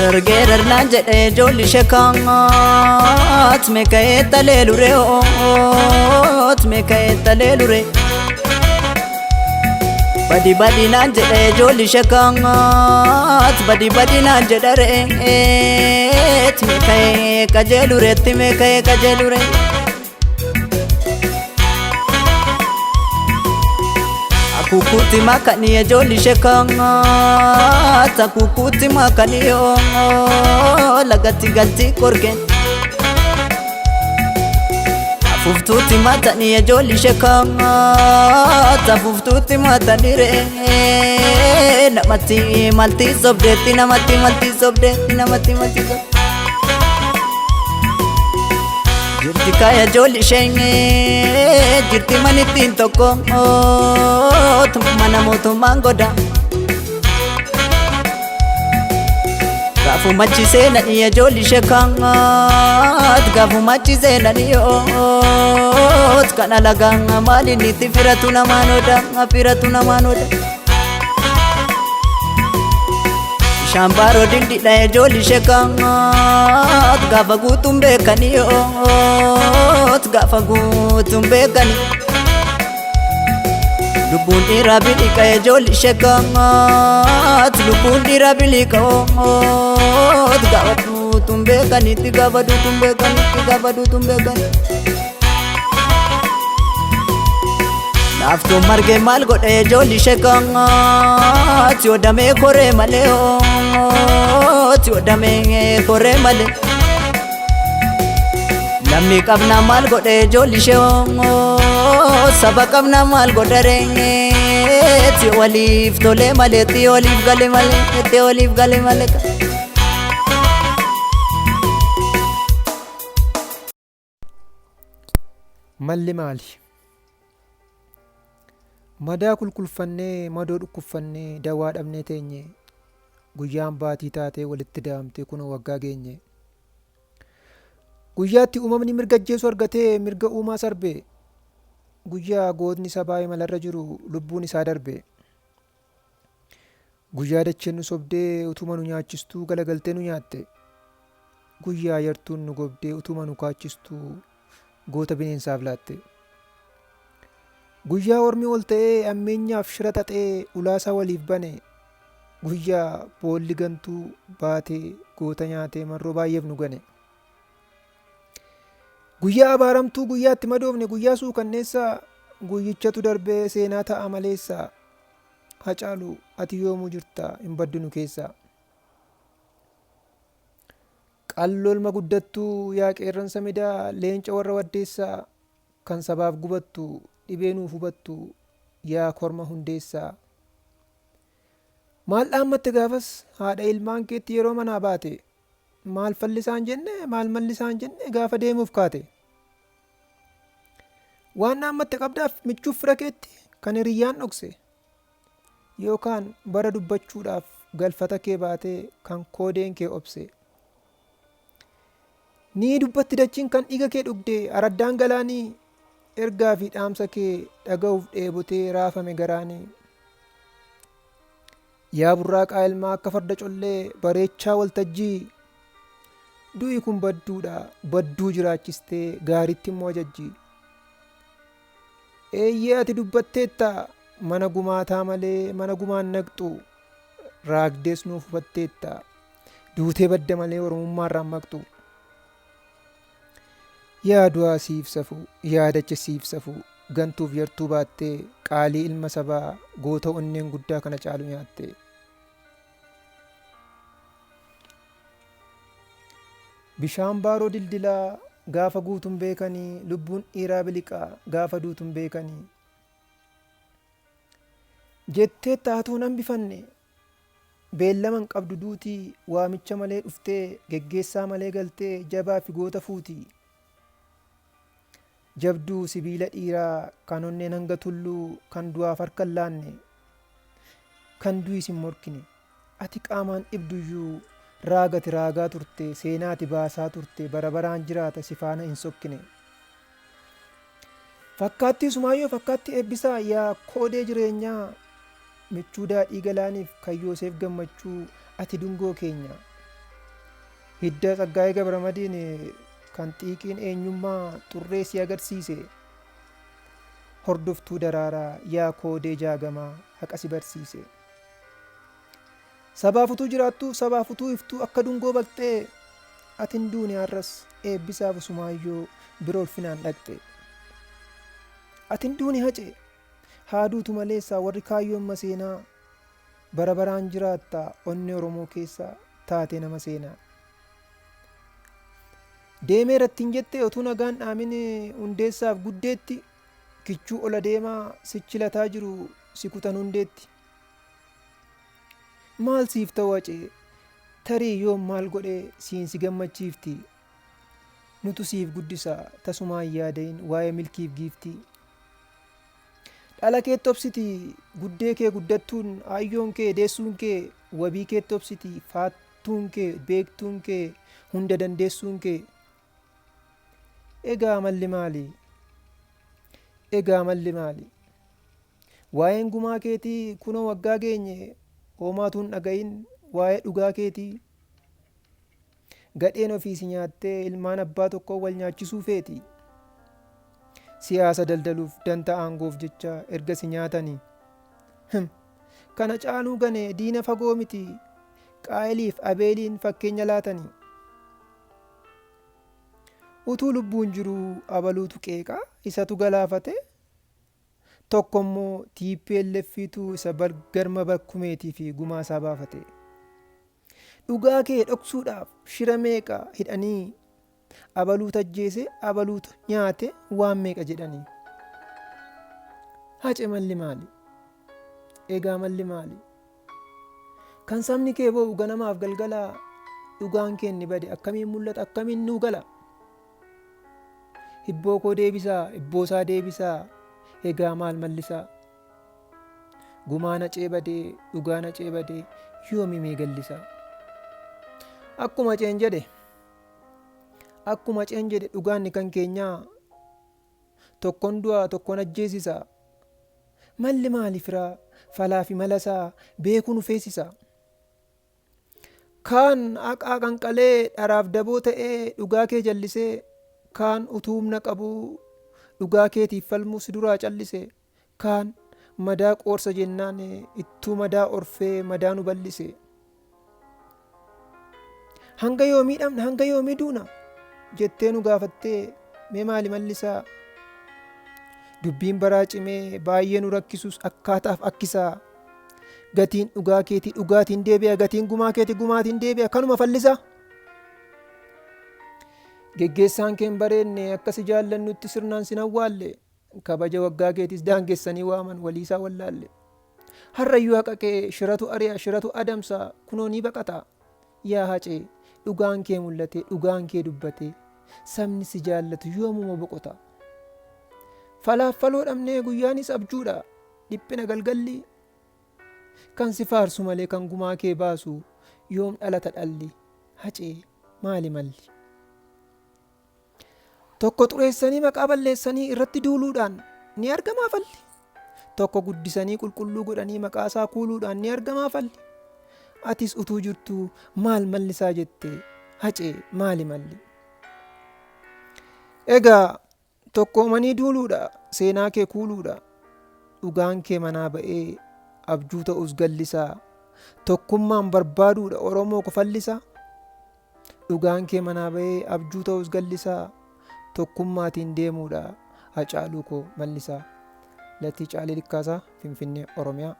Gerar lanjede jolli shekaat mekayeta lelure ot mekayeta lelure badi badi lanjede jolli shekaat badi badi lanjede et mekay kajelure mekay kajelure Kukuti makani ya jolli shekaat kukuti makani yo lagati galti korken Fuftuti matani ya jolli shekaat fuftuti matani re namati malti sobdeti namati malti sobdeti namati malti sobdeti Jirti kaya jolli shenge jirti manitin toko mana moto mangoda Gafu machi sena niya jolli shekaat gafu machi sena niyo kana lagang mali niti firatu na manoda Shambaro dindi na jolli shekaat gafa gutumbe kaniyo gafa gutumbe kani Lubun irabili kaya jolli shekaat lubun irabili kaot gafa gutumbe kani gafa gutumbe kani gafa gutumbe kani Nafto marge mal godhe jolli shekaat yodame kore male yodame kore male Namni qabna mal godhe jolli shekaat saba qabna mal godhe ti walif tole male ti walif gale male Malli maali Madaa kulkulfannee madoo dhukkufannee dawaa dhabnee teenye guyyaan baatii taatee walitti daamte kun waggaa geenye guyyaatti uumamni mirga ajjeesu argatee mirga uumaa sarbe guyyaa gootni sabaa imalarra jiru lubbuun isaa darbe guyyaa dacheen nu sobdee utuma nu nyaachistuu galagaltee nu nyaatte guyyaa yartuun nu gobdee utuma nu kaachistuu goota bineensaaf laatte Guyyaa ormi ol ta'ee ammeenyaaf shira taxee ulaasaa waliif bane guyyaa boolli gantuu baatee goota nyaatee marroo baay'eef nu gane guyyaa abaaramtuu guyyaatti madoofne guyyaa suukanneessaa guyyichatu darbee seenaa ta'a maleessaa Hacaalu ati yoomuu jirta hin baddu nu keessaa qalloolma guddattuu yaa qeerransa midaa leenca warra waddeessaa kan sabaaf gubattu dhibeenuuf hubattu yaa korma hundeessaa maal dhaammatte gaafas haadha ilmaan keetti yeroo manaa baate maal fallisaan jenne maal mallisaan jenne gaafa deemuuf kaate waan dhaammatte qabdaaf michuuf fira keetti kan hiriyyaan dhokse yookaan bara dubbachuudhaaf galfata kee baatee kan koodeen kee obse ni dubbatti dachiin kan dhiiga kee dhugde araddaan galaanii ergaa fi dhaamsa kee dhaga'uuf dheebotee raafame garaanii yaa burraaqaa ilmaa akka farda collee bareechaa waltajjii du'i kun badduudha badduu jiraachistee gaariitti immoo ajajjii eeyyee ati dubbatteetta mana gumaataa malee mana gumaan naqxu raagdees nuuf hubatteetta duutee badda malee oromummaarraan maqxu yaa du'aa siif safu yaa dacha siif safu gantuuf yartuu baattee qaalii ilma sabaa goota onneen guddaa kana caalu nyaatte bishaan baaroo dildilaa gaafa guutuun beekanii lubbuun dhiiraa biliqaa gaafa duutuun beekanii jettee taatuun hambifanne beellaman qabdu duutii waamicha malee dhuftee geggeessaa malee galtee jabaa fi goota fuutii jabduu sibiila dhiiraa kan onneen hanga tulluu kan du'aaf harka hin laanne kan du'is hin morkine ati qaamaan ibduyyuu raagati raagaa turte seenaati baasaa turte bara baraan jiraata si faana hin sokkine fakkaattii sumaayyoo fakkaattii eebbisaa yaa koodee jireenyaa michuu daadhii galaaniif kan Yoosef gammachuu ati dungoo keenya hidda Tsaggaayee Gabramadiin kan xiiqiin eenyummaa xurree si agarsiise, hordoftuu daraaraa yaa koodee jaagamaa haqa si barsiise. Sabaaf utuu jiraattu sabaaf utuu iftuu akka dungoo baqxee, atin duune har'as eebbisaaf sumaayyoo bira ulfinaan dhaqxe. Atin duune hace haaduutu maleessaa warri kaayyoon maseenaa, bara baraan jiraatta onnee Oromoo keessaa taate nama seenaa. Deemee rattiin jettee otuu nagaan dhaamin hundeessaaf guddeetti, kichuu ola deemaa sichi lataa jiru si kutan hundeetti. Maal siif ta'u hacee tarii yoom maal godhee siin si gammachiifti, nutu siif guddisa tasumaan yaadayin waa'ee milkiif giiftii. Dhala keetti obsiti guddee kee guddattuun, ayyoon kee deessuun kee wabii keetti obsiti, faattuun kee beektuun kee hunda dandeessuun kee. Egaa malli maali? Egaa malli maali? Waa'een gumaa keetii kunoo waggaa geenye hoomaatuun dhagayin waa'ee dhugaa keetii. Gadheen ofiisi nyaattee ilmaan abbaa tokko wal nyaachisuu feeti. Siyaasa daldaluuf danta aangoof jecha erga si nyaatanii. Kana caaluu gane diina fagoo miti, Qaayiliif Abeeliin fakkeenya laatanii. Utuu lubbuun jiruu abaluutu qeeqaa isatu galaafate, tokkommoo TPLFiitu isa garma bakkumeetii fi gumaa isaa baafate. Dhugaa kee dhoksuudhaaf shira meeqa hidhanii, abaluutu ajjeese abaluutu nyaate waan meeqa jedhanii. Hace malli maali? Egaa malli maali? Kan sabni kee ba'u ganamaaf galgalaa, dhugaan kee inni bade akkamiin mul'ata akkamiin nuu gala? Hibboo koo deebisaa hibboosaa deebisaa, egaa maal mallisaa? Gumaa nacee badee dhugaa nacee badee yoomi mee gallisaa? Akkuma ceen jedhe dhugaanni kan keenyaa, tokkon du'a tokkon ajjeesisa. Malli maali firaa falaa fi malasaa beekuu nu feesisa. Kaan haqaa qanqalee dharaaf daboo ta'ee dhugaa kee jallisee, kaan utuu humna qabuu dhugaa keetiif falmuu si duraa callise. Kaan madaa qoorsa jennaan ittuu madaa orfee madaa nu bal'ise. Hanga yoomii dhabna hanga yoomii duuna jettee nu gaafattee, mee maali mallisaa? Dubbiin baraa cimee baay'ee nu rakkisus akkaataaf akkisaa. Gatiin dhugaa keetii dhugaatiin deebi'a, gatiin gumaa keetii gumaatiin deebi'a, kanuma fallisaa. Geggeessaan keen bareenne akkasi jaallannutti sirnaan sin awwaalle, kabaja waggaa keetis daangessanii waaman waliisaa wallaalle. Harrayyuu haqa kee shiratu ari'a shiratu adamsa, kunoo ni baqata. Yaa hacee dhugaan kee mul'ate dhugaan kee dubbate, sabni si jaallatu yoomuma boqota. Falaaf faloo dhabnee guyyaanis abjuudha, dhiphina galgalli. Kan si faarsu malee kan gumaa kee baasu, yoom dhalata dhalli? Hacee maali malli? Tokko xureessanii maqaa balleessanii irratti duuluudhaan ni argamaa falli. Tokko guddisanii qulqulluu godhanii maqaa isaa kuuluudhaan ni argamaa falli. Atis utuu jirtu maal mallisaa jette? Hacee maali malli? Egaa tokkoomanii duuluudha seenaa kee kuuluudha, dhugaan kee manaa ba'ee abjuu ta'us gallisaa. Tokkummaan barbaaduudha Oromoo kofallisaa. Dhugaan kee manaa ba'ee abjuu ta'us gallisaa, tokkummaatiin deemuudha Hacaaluu koo mallisaa. Latii Caalee Likkaasaa, Finfinnee, Oromiyaa.